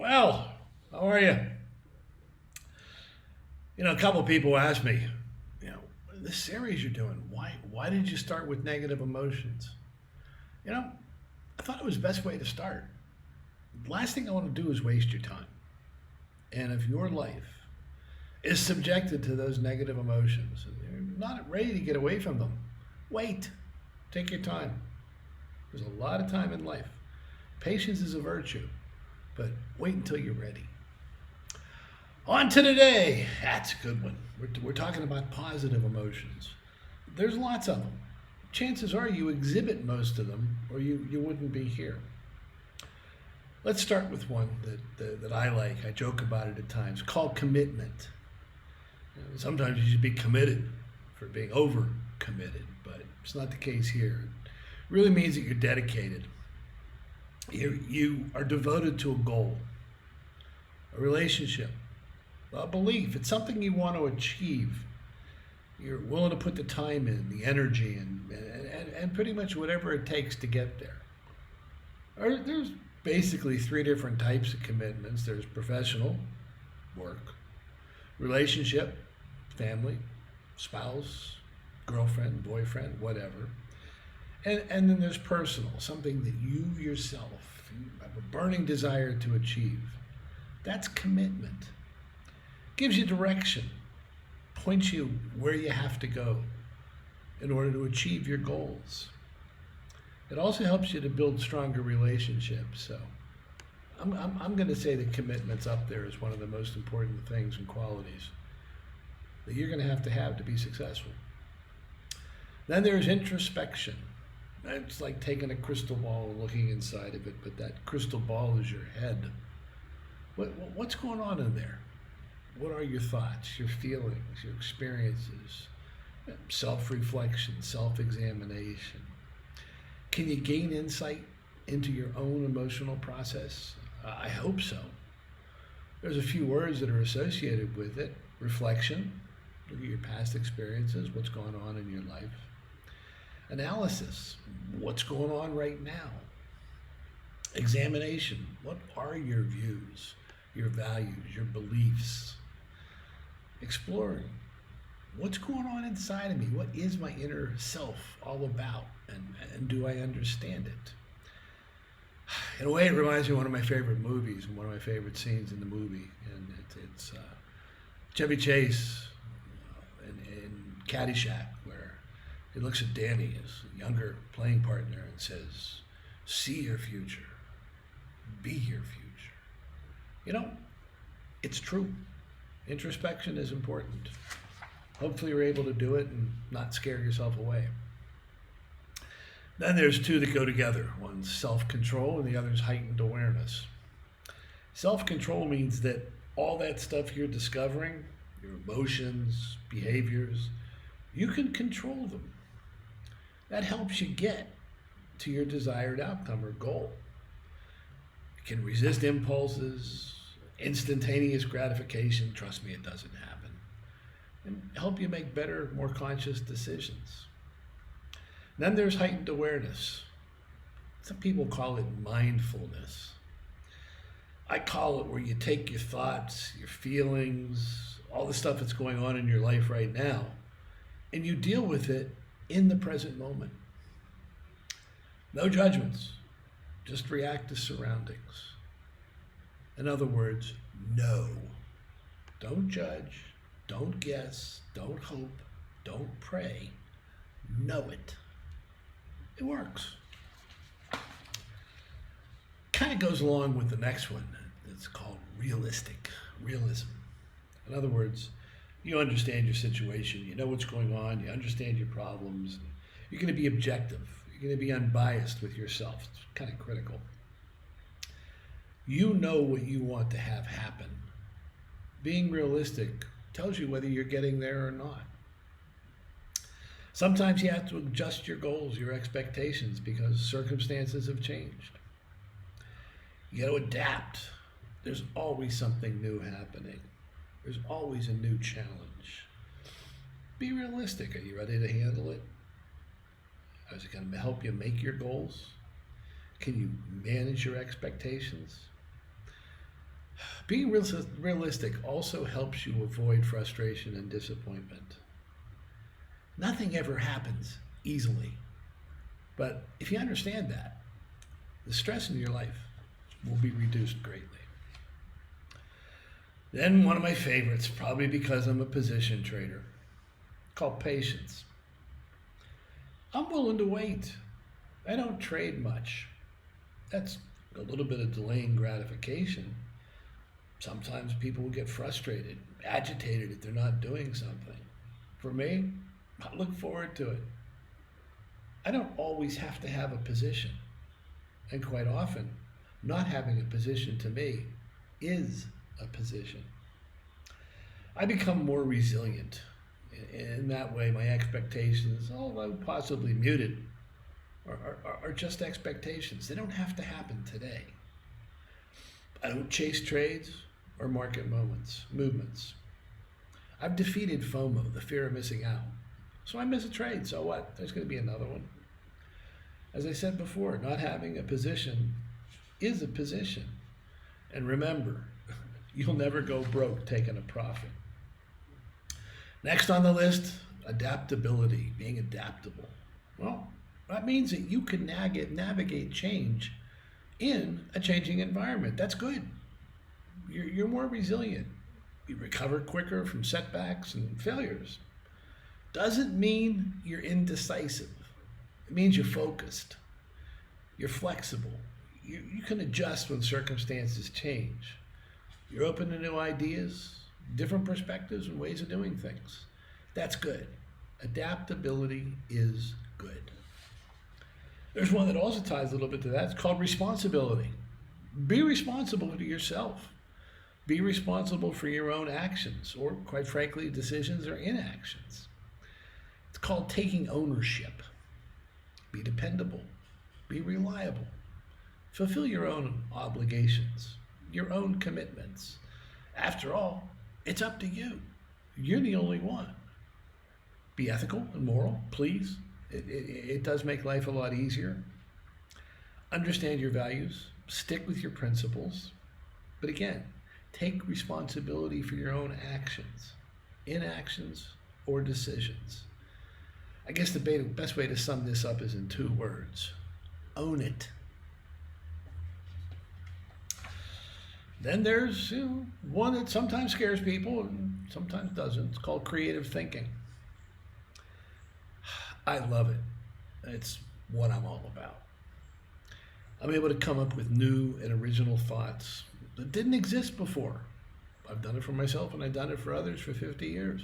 Well, how are you? A couple of people asked me, you know, this series you're doing, why did you start with negative emotions? You know, I thought it was the best way to start. The last thing I want to do is waste your time. And if your life is subjected to those negative emotions and you're not ready to get away from them, wait. Take your time. There's a lot of time in life. Patience is a virtue, but wait until you're ready. On to today. That's a good one. We're talking about positive emotions. There's lots of them. Chances are you exhibit most of them, or you wouldn't be here. Let's start with one that I like. I joke about it at times, called commitment. Sometimes you should be committed for being over committed, but it's not the case here. It really means that you're dedicated. You are devoted to a goal, a relationship, a belief. It's something you want to achieve. You're willing to put the time in, the energy, and pretty much whatever it takes to get there. There's basically three different types of commitments. There's professional, work, relationship, family, spouse, girlfriend, boyfriend, whatever. And then there's personal, something that you yourself you have a burning desire to achieve. That's commitment. Gives you direction, points you where you have to go in order to achieve your goals. It also helps you to build stronger relationships. So I'm going to say that commitment's up there as one of the most important things and qualities that you're going to have to be successful. Then there's introspection. It's like taking a crystal ball and looking inside of it, but that crystal ball is your head. What's going on in there? What are your thoughts, your feelings, your experiences? Self-reflection, self-examination. Can you gain insight into your own emotional process? I hope so. There's a few words that are associated with it. Reflection, look at your past experiences, what's going on in your life. Analysis, what's going on right now. Examination, what are your views, your values, your beliefs. Exploring, what's going on inside of me? What is my inner self all about? And do I understand it? In a way, it reminds me of one of my favorite movies and one of my favorite scenes in the movie. And it's Chevy Chase in Caddyshack, where he looks at Danny, his younger playing partner, and says, see your future, be your future. It's true. Introspection is important. Hopefully you're able to do it and not scare yourself away. Then there's two that go together. One's self-control and the other's heightened awareness. Self-control means that all that stuff you're discovering, your emotions, behaviors, you can control them. That helps you get to your desired outcome or goal. You can resist impulses, instantaneous gratification. Trust me, it doesn't happen. And help you make better, more conscious decisions. Then there's heightened awareness. Some people call it mindfulness. I call it where you take your thoughts, your feelings, all the stuff that's going on in your life right now, and you deal with it in the present moment. No judgments, just react to surroundings. In other words, know. Don't judge, don't guess, don't hope, don't pray. Know it. It works. Kind of goes along with the next one. It's called realism. In other words, you understand your situation, you know what's going on, you understand your problems. You're going to be objective. You're going to be unbiased with yourself. It's kind of critical. You know what you want to have happen. Being realistic tells you whether you're getting there or not. Sometimes you have to adjust your goals, your expectations, because circumstances have changed. You got to adapt. There's always something new happening. There's always a new challenge. Be realistic. Are you ready to handle it? Is it going to help you make your goals? Can you manage your expectations? Being realistic also helps you avoid frustration and disappointment. Nothing ever happens easily. But if you understand that, the stress in your life will be reduced greatly. Then one of my favorites, probably because I'm a position trader, called patience. I'm willing to wait. I don't trade much. That's a little bit of delaying gratification. Sometimes people will get frustrated, agitated if they're not doing something. For me, I look forward to it. I don't always have to have a position. And quite often, not having a position to me is a position. I become more resilient. In that way, my expectations, although possibly muted, are just expectations. They don't have to happen today. I don't chase trades or market movements. I've defeated FOMO, the fear of missing out. So I miss a trade, so what? There's going to be another one. As I said before, not having a position is a position. And remember, you'll never go broke taking a profit. Next on the list, adaptability, being adaptable. Well, that means that you can navigate change in a changing environment. That's good. You're more resilient. You recover quicker from setbacks and failures. Doesn't mean you're indecisive. It means you're focused. You're flexible. You can adjust when circumstances change. You're open to new ideas, different perspectives and ways of doing things. That's good. Adaptability is good. There's one that also ties a little bit to that. It's called responsibility. Be responsible to yourself. Be responsible for your own actions, or quite frankly, decisions or inactions. It's called taking ownership. Be dependable. Be reliable. Fulfill your own obligations, your own commitments. After all, it's up to you. You're the only one. Be ethical and moral, please. It does make life a lot easier. Understand your values. Stick with your principles. But again, take responsibility for your own actions, inactions, or decisions. I guess the best way to sum this up is in 2 words. Own it. Then there's one that sometimes scares people and sometimes doesn't. It's called creative thinking. I love it. It's what I'm all about. I'm able to come up with new and original thoughts that didn't exist before. I've done it for myself and I've done it for others for 50 years.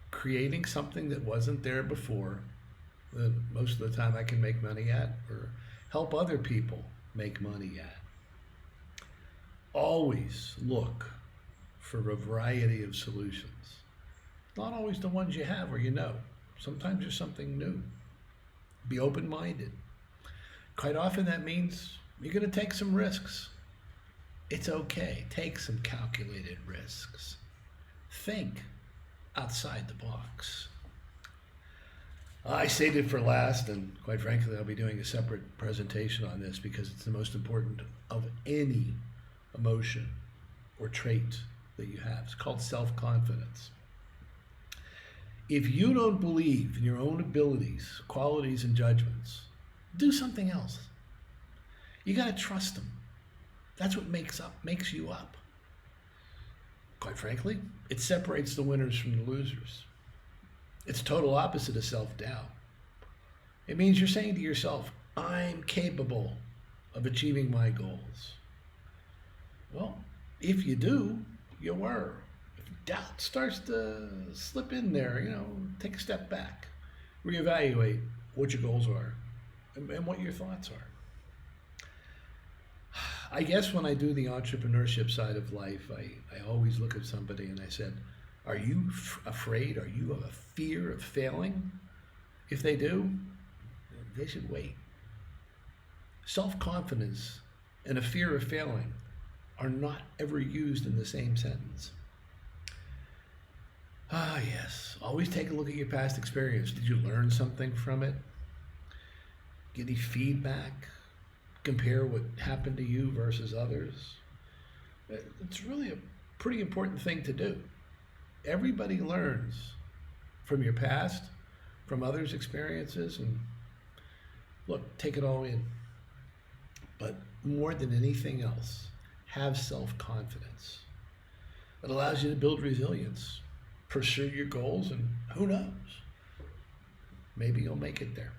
Creating something that wasn't there before, that most of the time I can make money at or help other people make money at. Always look for a variety of solutions. Not always the ones you have or you know. Sometimes there's something new. Be open-minded. Quite often that means you're going to take some risks. It's okay. Take some calculated risks. Think outside the box. I saved it for last, and quite frankly, I'll be doing a separate presentation on this because it's the most important of any emotion or trait that you have. It's called self-confidence. If you don't believe in your own abilities, qualities, and judgments, do something else. You got to trust them. That's what makes you up. Quite frankly, it separates the winners from the losers. It's total opposite of self-doubt. It means you're saying to yourself, I'm capable of achieving my goals. Well, if you do, you were. If doubt starts to slip in there, take a step back. Reevaluate what your goals are and what your thoughts are. I guess when I do the entrepreneurship side of life, I always look at somebody and I said, are you afraid? Are you of a fear of failing? If they do, they should wait. Self-confidence and a fear of failing are not ever used in the same sentence. Ah, yes. Always take a look at your past experience. Did you learn something from it? Get any feedback? Compare what happened to you versus others? It's really a pretty important thing to do. Everybody learns from your past, from others' experiences, and look, take it all in. But more than anything else, have self-confidence. It allows you to build resilience, pursue your goals, and who knows, maybe you'll make it there.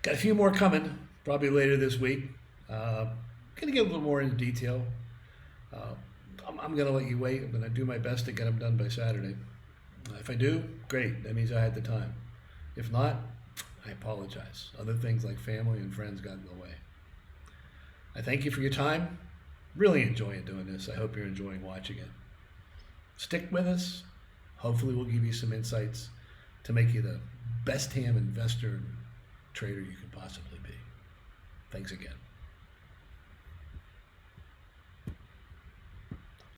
Got a few more coming, probably later this week. Going to get a little more into detail. I'm going to let you wait. I'm going to do my best to get them done by Saturday. If I do, great. That means I had the time. If not, I apologize. Other things like family and friends got in the way. I thank you for your time. Really enjoying doing this. I hope you're enjoying watching it. Stick with us. Hopefully we'll give you some insights to make you the best ham investor and trader you can possibly be. Thanks again.